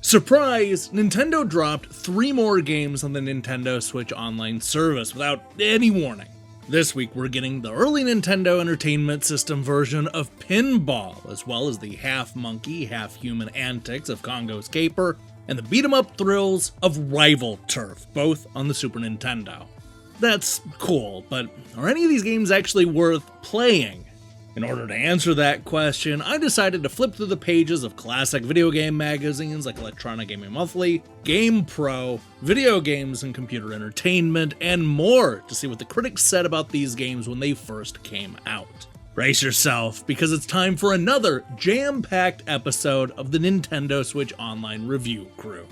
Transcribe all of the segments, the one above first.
Surprise! Nintendo dropped 3 more games on the Nintendo Switch Online service without any warning. This week we're getting the early Nintendo Entertainment System version of Pinball, as well as the half-monkey, half-human antics of Congo's Caper, and the beat-em-up thrills of Rival Turf, both on the Super Nintendo. That's cool, but are any of these games actually worth playing? In order to answer that question, I decided to flip through the pages of classic video game magazines like Electronic Gaming Monthly, GamePro, Video Games and Computer Entertainment, and more to see what the critics said about these games when they first came out. Brace yourself, because it's time for another jam-packed episode of the Nintendo Switch Online Review Crew.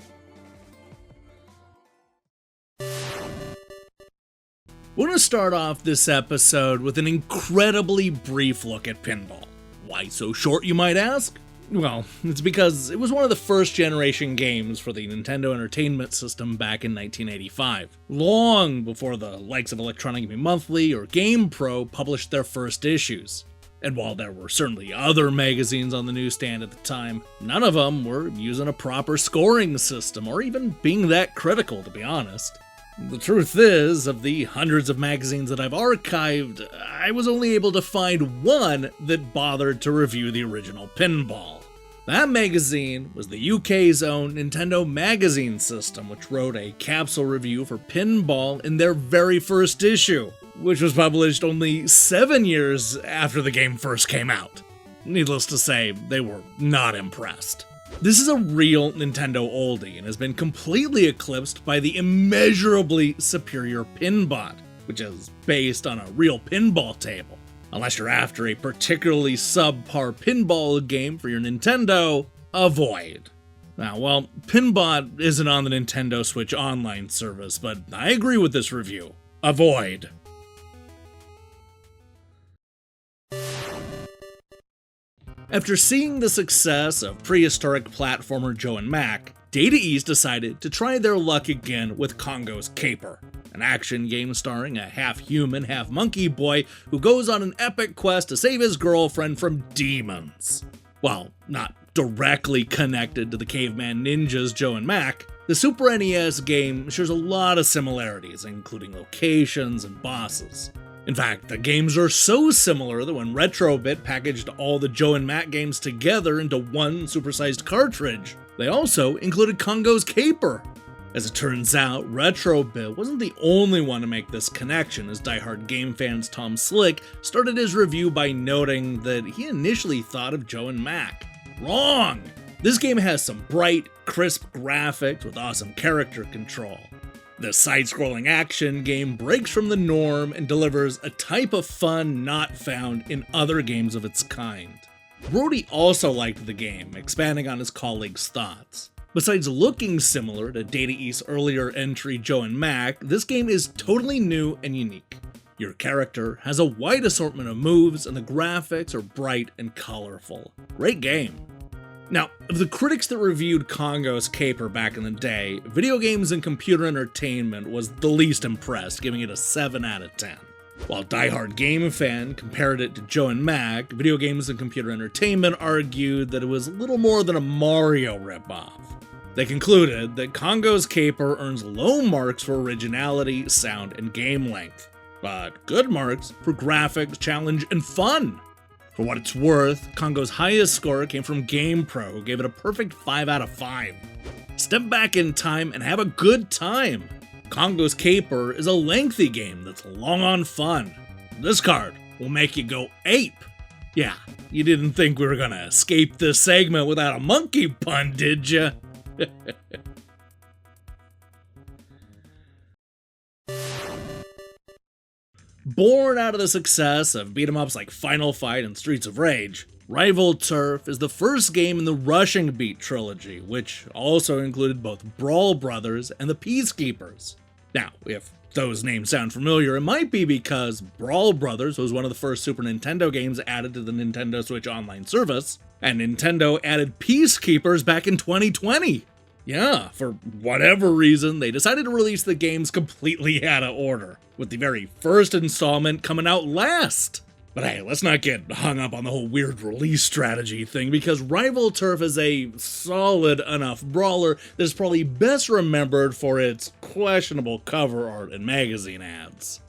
We're going to start off this episode with an incredibly brief look at pinball. Why so short, you might ask? Well, it's because it was one of the first generation games for the Nintendo Entertainment System back in 1985, long before the likes of Electronic Gaming Monthly or GamePro published their first issues. And while there were certainly other magazines on the newsstand at the time, none of them were using a proper scoring system or even being that critical, to be honest. The truth is, of the hundreds of magazines that I've archived, I was only able to find one that bothered to review the original Pinball. That magazine was the UK's own Nintendo Magazine System, which wrote a capsule review for Pinball in their very first issue, which was published only 7 years after the game first came out. Needless to say, they were not impressed. This is a real Nintendo oldie and has been completely eclipsed by the immeasurably superior Pinbot, which is based on a real pinball table. Unless you're after a particularly subpar pinball game for your Nintendo, avoid. Now, well, Pinbot isn't on the Nintendo Switch Online service, but I agree with this review. Avoid. After seeing the success of prehistoric platformer Joe and Mac, Data East decided to try their luck again with Congo's Caper, an action game starring a half-human, half-monkey boy who goes on an epic quest to save his girlfriend from demons. While not directly connected to the caveman ninjas Joe and Mac, the Super NES game shares a lot of similarities, including locations and bosses. In fact, the games are so similar that when Retrobit packaged all the Joe and Mac games together into one supersized cartridge, they also included Congo's Caper. As it turns out, Retrobit wasn't the only one to make this connection, as diehard game fans Tom Slick started his review by noting that he initially thought of Joe and Mac. Wrong! This game has some bright, crisp graphics with awesome character control. The side-scrolling action game breaks from the norm and delivers a type of fun not found in other games of its kind. Brody also liked the game, expanding on his colleagues' thoughts. Besides looking similar to Data East's earlier entry Joe and Mac, this game is totally new and unique. Your character has a wide assortment of moves, and the graphics are bright and colorful. Great game. Now, of the critics that reviewed Congo's Caper back in the day, Video Games and Computer Entertainment was the least impressed, giving it a 7 out of 10. While diehard Game Fan compared it to Joe and Mac, Video Games and Computer Entertainment argued that it was little more than a Mario ripoff. They concluded that Congo's Caper earns low marks for originality, sound, and game length, but good marks for graphics, challenge, and fun. For what it's worth, Congo's highest score came from GamePro, who gave it a perfect 5 out of 5. Step back in time and have a good time. Congo's Caper is a lengthy game that's long on fun. This card will make you go ape. Yeah, you didn't think we were gonna escape this segment without a monkey pun, did ya? Born out of the success of beat-em-ups like Final Fight and Streets of Rage, Rival Turf is the first game in the Rushing Beat trilogy, which also included both Brawl Brothers and the Peacekeepers. Now, if those names sound familiar, it might be because Brawl Brothers was one of the first Super Nintendo games added to the Nintendo Switch Online service, and Nintendo added Peacekeepers back in 2020. Yeah, for whatever reason, they decided to release the games completely out of order, with the very first installment coming out last. But hey, let's not get hung up on the whole weird release strategy thing, because Rival Turf is a solid enough brawler that is probably best remembered for its questionable cover art and magazine ads.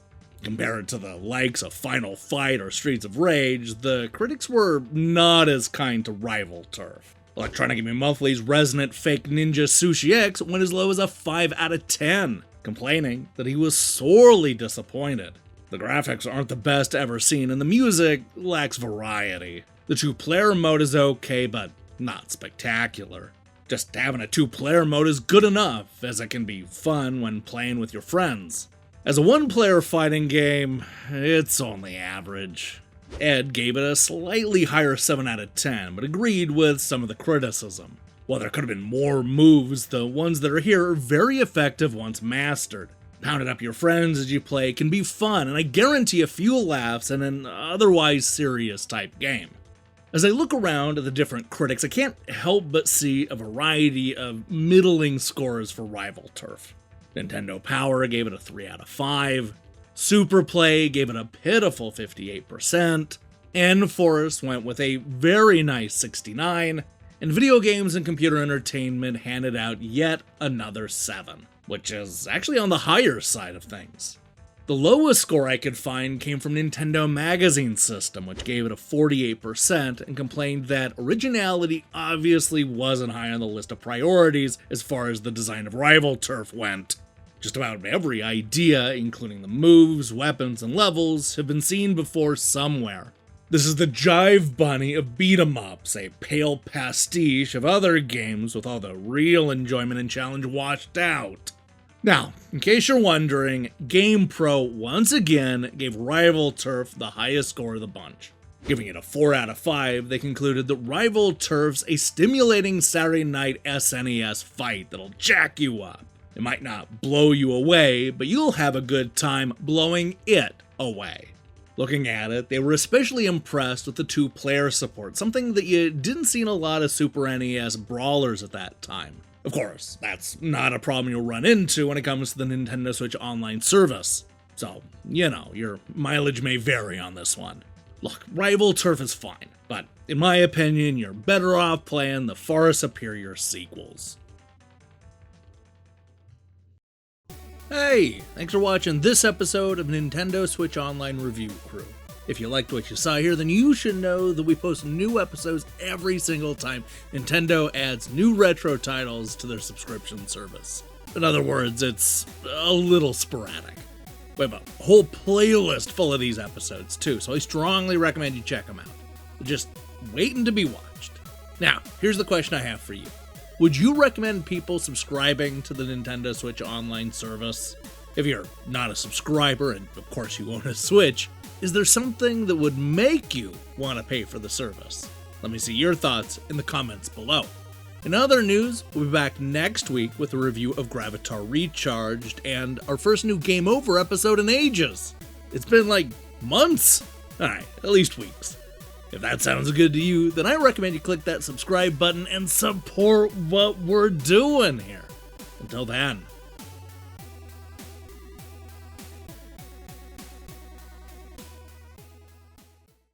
Compared to the likes of Final Fight or Streets of Rage, the critics were not as kind to Rival Turf. Electronic Gaming Monthly's resonant fake ninja Sushi X went as low as a 5 out of 10, complaining that he was sorely disappointed. The graphics aren't the best ever seen, and the music lacks variety. The 2-player mode is okay, but not spectacular. Just having a 2-player mode is good enough, as it can be fun when playing with your friends. As a 1-player fighting game, it's only average. Ed gave it a slightly higher 7 out of 10, but agreed with some of the criticism. While there could have been more moves, the ones that are here are very effective once mastered. Pounding up your friends as you play can be fun, and I guarantee a few laughs in an otherwise serious type game. As I look around at the different critics, I can't help but see a variety of middling scores for Rival Turf. Nintendo Power gave it a 3 out of 5, Super Play gave it a pitiful 58%, N-Force went with a very nice 69, and Video Games and Computer Entertainment handed out yet another 7. Which is actually on the higher side of things. The lowest score I could find came from Nintendo Magazine System, which gave it a 48% and complained that originality obviously wasn't high on the list of priorities as far as the design of Rival Turf went. Just about every idea, including the moves, weapons, and levels, have been seen before somewhere. This is the Jive Bunny of beat-em-ups, a pale pastiche of other games with all the real enjoyment and challenge washed out. Now, in case you're wondering, GamePro once again gave Rival Turf the highest score of the bunch. Giving it a 4 out of 5, they concluded that Rival Turf's a stimulating Saturday night SNES fight that'll jack you up. It might not blow you away, but you'll have a good time blowing it away. Looking at it, they were especially impressed with the 2-player support, something that you didn't see in a lot of Super NES brawlers at that time. Of course, that's not a problem you'll run into when it comes to the Nintendo Switch Online service. So, your mileage may vary on this one. Look, Rival Turf is fine, but in my opinion, you're better off playing the far superior sequels. Hey, thanks for watching this episode of Nintendo Switch Online Review Crew. If you liked what you saw here, then you should know that we post new episodes every single time Nintendo adds new retro titles to their subscription service. In other words, it's a little sporadic. We have a whole playlist full of these episodes too, so I strongly recommend you check them out. They're just waiting to be watched. Now, here's the question I have for you. Would you recommend people subscribing to the Nintendo Switch Online service? If you're not a subscriber, and of course you own a Switch, is there something that would make you want to pay for the service? Let me see your thoughts in the comments below. In other news, we'll be back next week with a review of Gravatar Recharged and our first new Game Over episode in ages. It's been like months. Alright, at least weeks. If that sounds good to you, then I recommend you click that subscribe button and support what we're doing here. Until then,